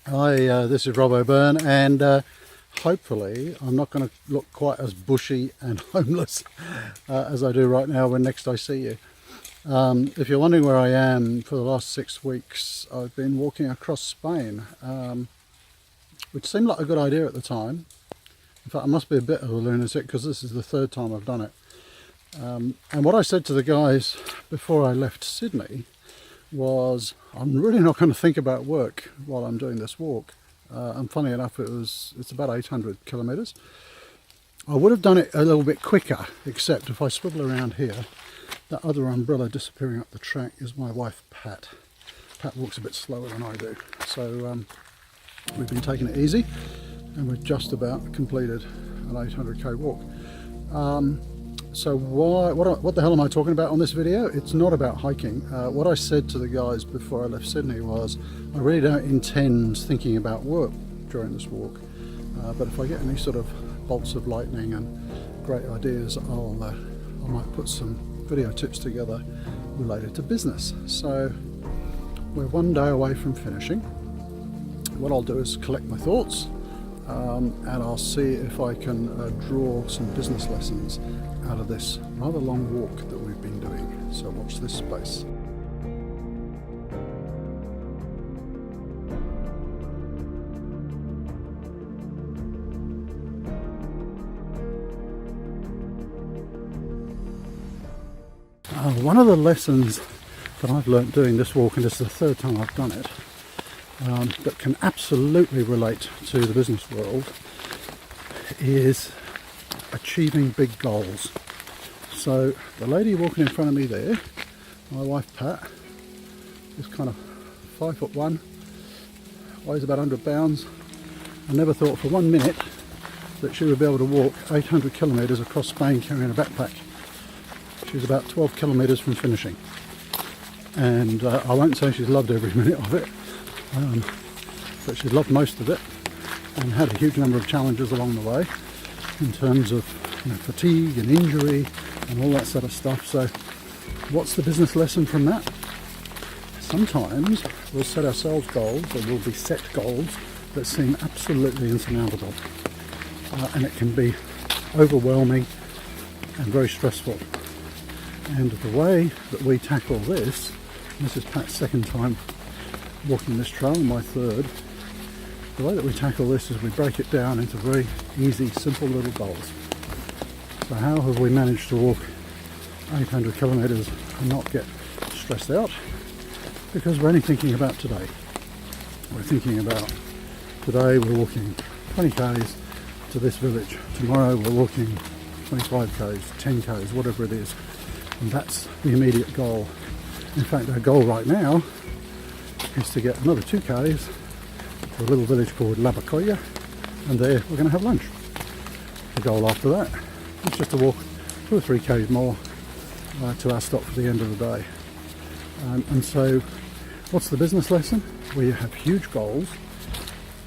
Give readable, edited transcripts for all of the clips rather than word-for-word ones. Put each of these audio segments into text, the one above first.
Hi, this is Rob O'Byrne, and hopefully I'm not going to look quite as bushy and homeless as I do right now when next I see you. If you're wondering where I am, for the last 6 weeks I've been walking across Spain, which seemed like a good idea at the time. In fact, I must be a bit of a lunatic because this is the third time I've done it. And what I said to the guys before I left Sydney was, I'm really not going to think about work while I'm doing this walk. And funny enough, it's about 800 kilometres. I would have done it a little bit quicker, except if I swivel around here, that other umbrella disappearing up the track is my wife Pat. Pat walks a bit slower than I do. So we've been taking it easy, and we've just about completed an 800k walk. So what the hell am I talking about on this video? It's not about hiking. What I said to the guys before I left Sydney was, I really don't intend thinking about work during this walk. But if I get any sort of bolts of lightning and great ideas, I might put some video tips together related to business. So we're one day away from finishing. What I'll do is collect my thoughts, and I'll see if I can draw some business lessons out of this rather long walk that we've been doing. So watch this space. One of the lessons that I've learnt doing this walk, and this is the third time I've done it, that can absolutely relate to the business world, is achieving big goals. So the lady walking in front of me there, my wife Pat, is kind of 5'1", weighs about 100 pounds. I never thought for 1 minute that she would be able to walk 800 kilometres across Spain carrying a backpack. She's about 12 kilometres from finishing, and I won't say she's loved every minute of it, but she's loved most of it and had a huge number of challenges along the way in terms of fatigue and injury and all that sort of stuff. So what's the business lesson from that? Sometimes we'll set ourselves goals, or we'll be set goals that seem absolutely insurmountable, and it can be overwhelming and very stressful. And the way that we tackle this is Pat's second time walking this trail, my third. The way that we tackle this is we break it down into very easy, simple little goals. So how have we managed to walk 800 kilometres and not get stressed out? Because we're only thinking about today. We're thinking about today we're walking 20 k's to this village. Tomorrow we're walking 25 k's, 10 k's, whatever it is. And that's the immediate goal. In fact, our goal right now is to get another 2 k's to a little village called Labacoya, and there we're going to have lunch. The goal after that is just to walk 2 or 3 k's more to our stop for the end of the day. And so what's the business lesson? We have huge goals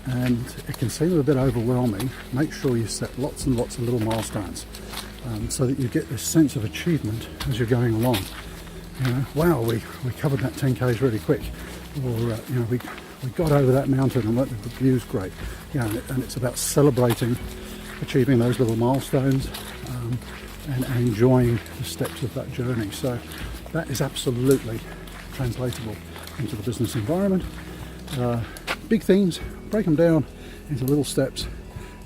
and it can seem a bit overwhelming. Make sure you set lots and lots of little milestones, so that you get this sense of achievement as you're going along. Wow, we covered that 10 k's really quick, or we got over that mountain and the view's great. And it's about celebrating achieving those little milestones, and enjoying the steps of that journey. So that is absolutely translatable into the business environment. Big things, break them down into little steps,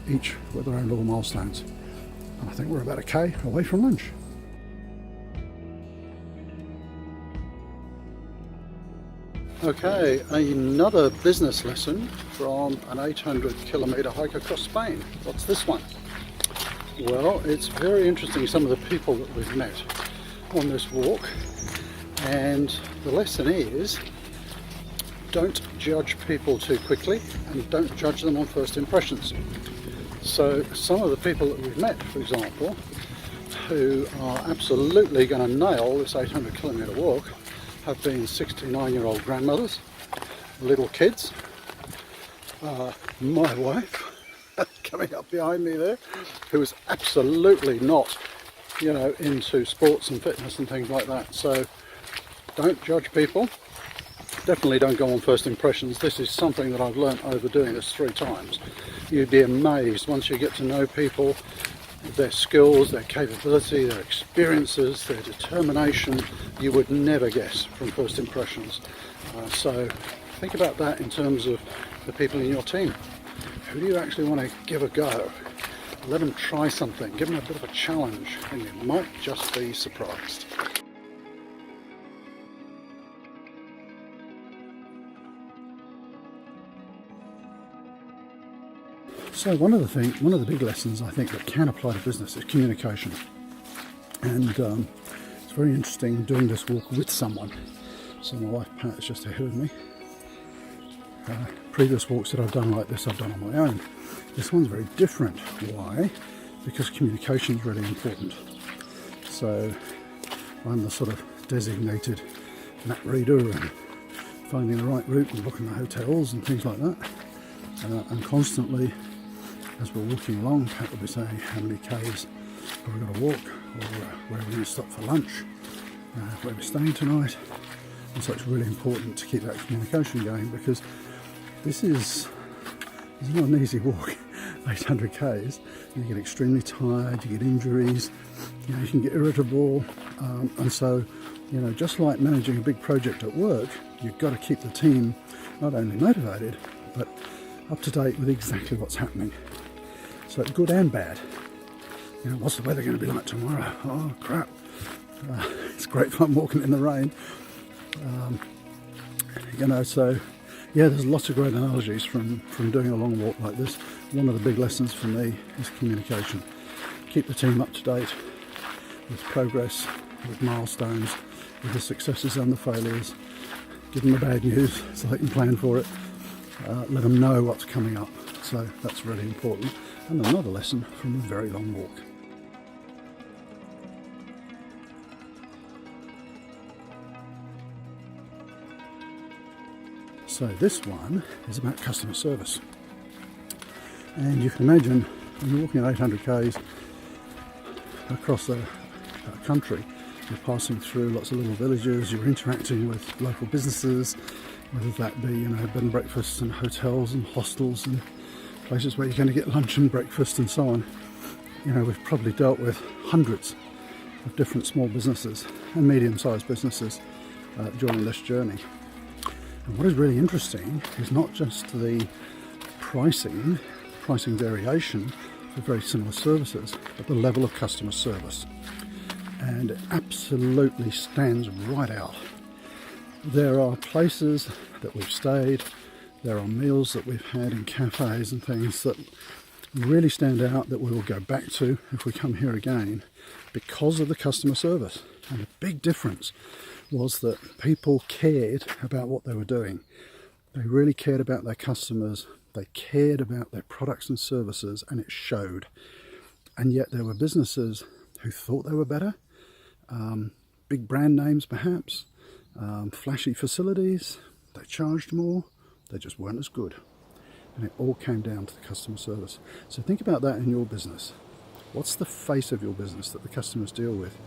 each with their own little milestones. And I think we're about a k away from lunch. Okay, another business lesson from an 800 kilometre hike across Spain. What's this one? Well, it's very interesting, some of the people that we've met on this walk, and the lesson is, don't judge people too quickly and don't judge them on first impressions. So some of the people that we've met, for example, who are absolutely going to nail this 800 kilometre walk, have been 69-year-old grandmothers, little kids, my wife coming up behind me there, who is absolutely not into sports and fitness and things like that. So don't judge people. Definitely don't go on first impressions. This is something that I've learnt over doing this 3 times. You'd be amazed once you get to know people, their skills, their capability, their experiences, their determination. You would never guess from first impressions. So think about that in terms of the people in your team. Who do you actually want to give a go? Let them try something, give them a bit of a challenge, and you might just be surprised. So one of the big lessons I think that can apply to business is communication. And it's very interesting doing this walk with someone. So my wife Pat is just ahead of me. Previous walks that I've done like this, I've done on my own. This one's very different. Why? Because communication is really important. So I'm the sort of designated map reader and finding the right route and booking the hotels and things like that. And constantly, as we're walking along, Pat will be saying how many k's have we got to walk, or where are we going to stop for lunch, where we're staying tonight. And so it's really important to keep that communication going, because this is not an easy walk. 800 k's, you get extremely tired, you get injuries, you can get irritable, and so just like managing a big project at work, you've got to keep the team not only motivated but up to date with exactly what's happening. So good and bad. What's the weather going to be like tomorrow? Oh crap! It's great fun walking in the rain. So yeah, there's lots of great analogies from doing a long walk like this. One of the big lessons for me is communication. Keep the team up to date with progress, with milestones, with the successes and the failures. Give them the bad news so they can plan for it. Let them know what's coming up. So that's really important. And another lesson from a very long walk. So this one is about customer service. And you can imagine when you're walking at 800 k's across the country, you're passing through lots of little villages, you're interacting with local businesses, whether that be bed and breakfasts and hotels and hostels and places where you're going to get lunch and breakfast and so on. We've probably dealt with hundreds of different small businesses and medium-sized businesses during this journey. And what is really interesting is not just the pricing variation for very similar services, but the level of customer service. And it absolutely stands right out. There are places that we've stayed, there are meals that we've had in cafes and things that really stand out that we will go back to if we come here again because of the customer service. And the big difference was that people cared about what they were doing. They really cared about their customers, they cared about their products and services, and it showed. And yet there were businesses who thought they were better, big brand names perhaps, flashy facilities, they charged more, they just weren't as good. And it all came down to the customer service. So think about that in your business. What's the face of your business that the customers deal with?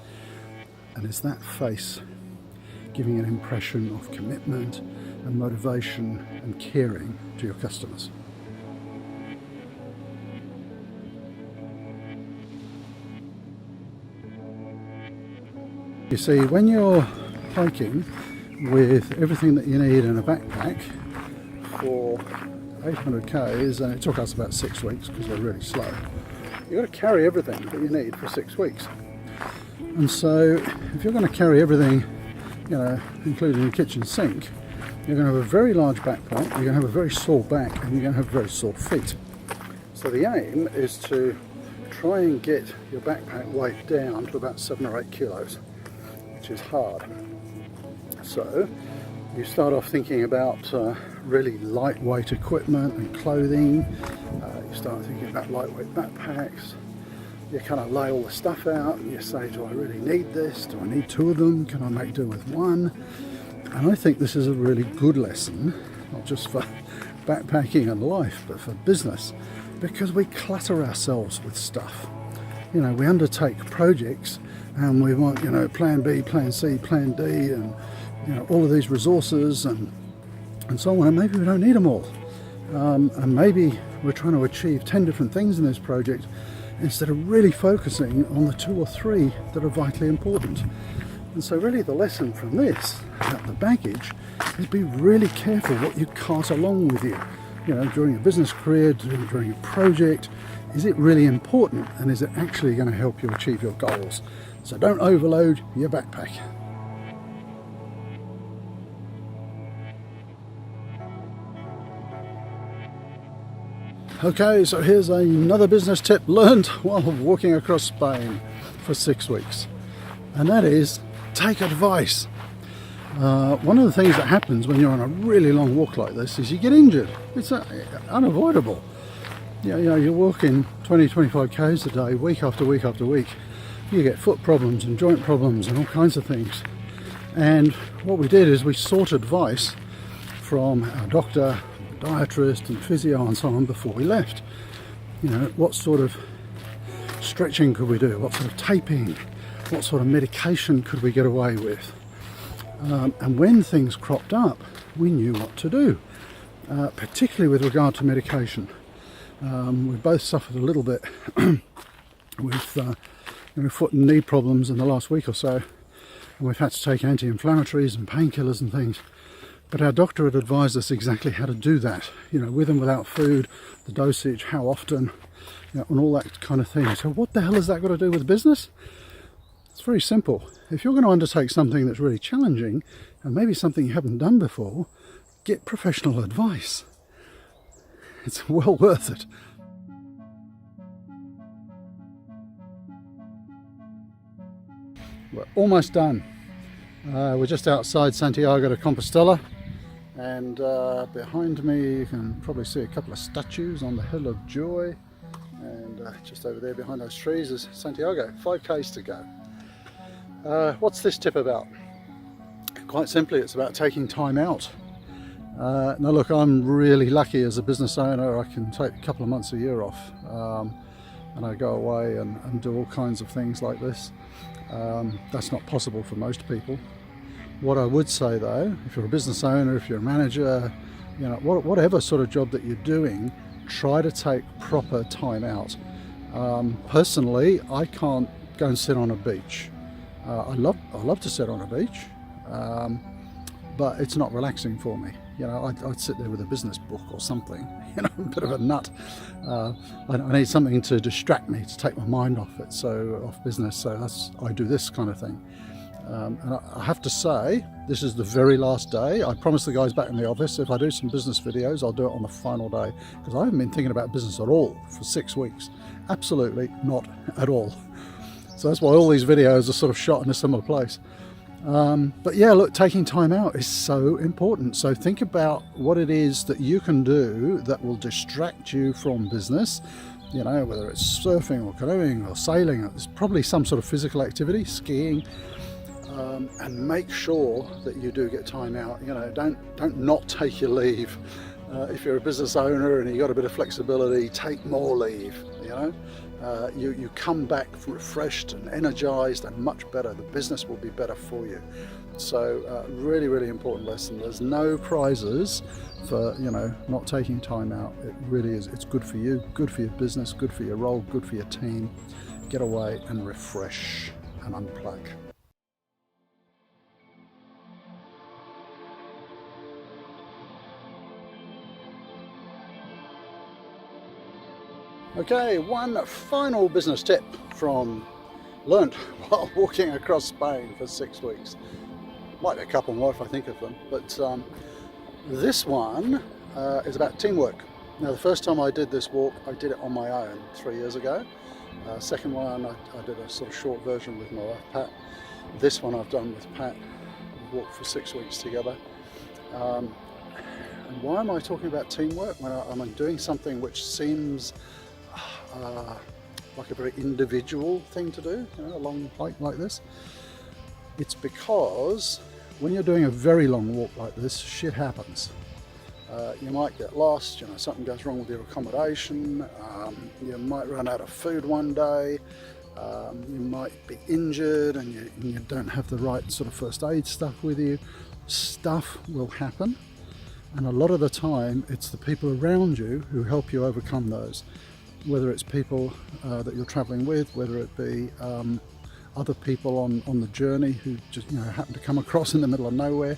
And is that face giving an impression of commitment and motivation and caring to your customers? You see, when you're hiking with everything that you need in a backpack for 800 k's, and it took us about 6 weeks because we're really slow, you've got to carry everything that you need for 6 weeks. And so if you're going to carry everything, including the kitchen sink, you're going to have a very large backpack, you're going to have a very sore back, and you're going to have very sore feet. So the aim is to try and get your backpack weight down to about 7 or 8 kilos, which is hard. So you start off thinking about really lightweight equipment and clothing. You start thinking about lightweight backpacks. You kind of lay all the stuff out and you say, do I really need this? Do I need 2 of them? Can I make do with 1? And I think this is a really good lesson, not just for backpacking and life, but for business, because we clutter ourselves with stuff. We undertake projects and we want, plan B, plan C, plan D, and all of these resources and and so on, and maybe we don't need them all. And maybe we're trying to achieve 10 different things in this project instead of really focusing on the 2 or 3 that are vitally important. And so really the lesson from this, about the baggage, is be really careful what you cart along with you. You know, during a business career, during a project, is it really important, and is it actually going to help you achieve your goals? So don't overload your backpack. Okay, so here's another business tip learned while walking across Spain for 6 weeks, and that is take advice. One of the things that happens when you're on a really long walk like this is you get injured. It's unavoidable. You know, you're walking 20-25 k's a day, week after week after week. You get foot problems and joint problems and all kinds of things. And what we did is we sought advice from our doctor, dietitian and physio and so on before we left. You know, what sort of stretching could we do? What sort of taping? What sort of medication could we get away with? And when things cropped up, we knew what to do, particularly with regard to medication. We both suffered a little bit with foot and knee problems in the last week or so, and we've had to take anti-inflammatories and painkillers and things. But our doctor had advised us exactly how to do that, you know, with and without food, the dosage, how often, you know, and all that kind of thing. So what the hell has that got to do with business? It's very simple. If you're going to undertake something that's really challenging, and maybe something you haven't done before, get professional advice. It's well worth it. We're almost done. We're just outside Santiago de Compostela, and behind me you can probably see a couple of statues on the Hill of Joy, and just over there behind those trees is Santiago. 5 k's to go. What's this tip about? Quite simply, it's about taking time out. Now look, I'm really lucky as a business owner. I can take a couple of months a year off, and I go away and do all kinds of things like this. That's not possible for most people. What I would say though, if you're a business owner, if you're a manager, you know, whatever sort of job that you're doing, try to take proper time out. Personally, I can't go and sit on a beach. I love to sit on a beach, but it's not relaxing for me. You know, I'd sit there with a business book or something. You know, a bit of a nut. I need something to distract me, to take my mind off it, so off business. So I do this kind of thing. And I have to say, this is the very last day. I promised the guys back in the office, if I do some business videos, I'll do it on the final day, because I haven't been thinking about business at all for 6 weeks. Absolutely not at all. So that's why all these videos are sort of shot in a similar place. But yeah, look, taking time out is so important. So think about what it is that you can do that will distract you from business. You know, whether it's surfing or canoeing or sailing, it's probably some sort of physical activity, skiing. And make sure that you do get time out. You know, don't not take your leave. If you're a business owner and you've got a bit of flexibility, take more leave. You know, you come back refreshed and energized and much better. The business will be better for you. So really, really important lesson. There's no prizes for, you know, not taking time out. It really is. It's good for you, good for your business, good for your role, good for your team. Get away and refresh and unplug. Okay, one final business tip learnt while walking across Spain for 6 weeks. Might be a couple more if I think of them, but this one is about teamwork. Now, the first time I did this walk, I did it on my own 3 years ago. Second one, I did a sort of short version with my wife Pat. This one I've done with Pat. We walked for 6 weeks together. And why am I talking about teamwork when I'm doing something which seems like a very individual thing to do, you know, a long hike like this? It's because when you're doing a very long walk like this, shit happens. You might get lost, you know, something goes wrong with your accommodation, you might run out of food one day, you might be injured and you don't have the right sort of first aid stuff with you. Stuff will happen. And a lot of the time it's the people around you who help you overcome those, whether it's people that you're traveling with, whether it be other people on the journey who just happen to come across in the middle of nowhere.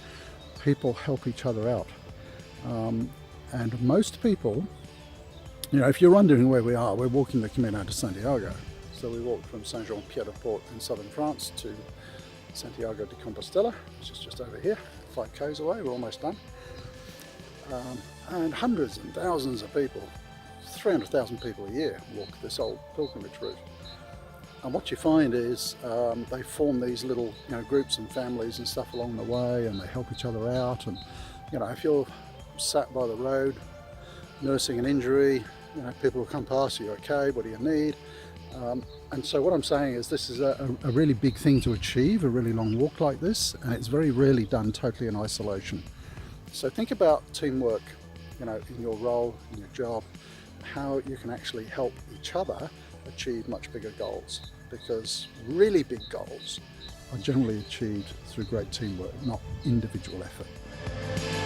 People help each other out, and most people, if you're wondering where we are, we're walking the Camino de Santiago. So we walked from Saint-Jean-Pied-de-Port in southern France to Santiago de Compostela, which is just over here, 5 k's away. We're almost done. And hundreds and thousands of people, 300,000 people a year walk this old pilgrimage route. And what you find is they form these little groups and families and stuff along the way, and they help each other out. And if you're sat by the road nursing an injury, people will come past you. Okay, what do you need? And so what I'm saying is this is a really big thing to achieve, a really long walk like this, and it's very rarely done totally in isolation. So think about teamwork, in your role, in your job, how you can actually help each other achieve much bigger goals, because really big goals are generally achieved through great teamwork, not individual effort.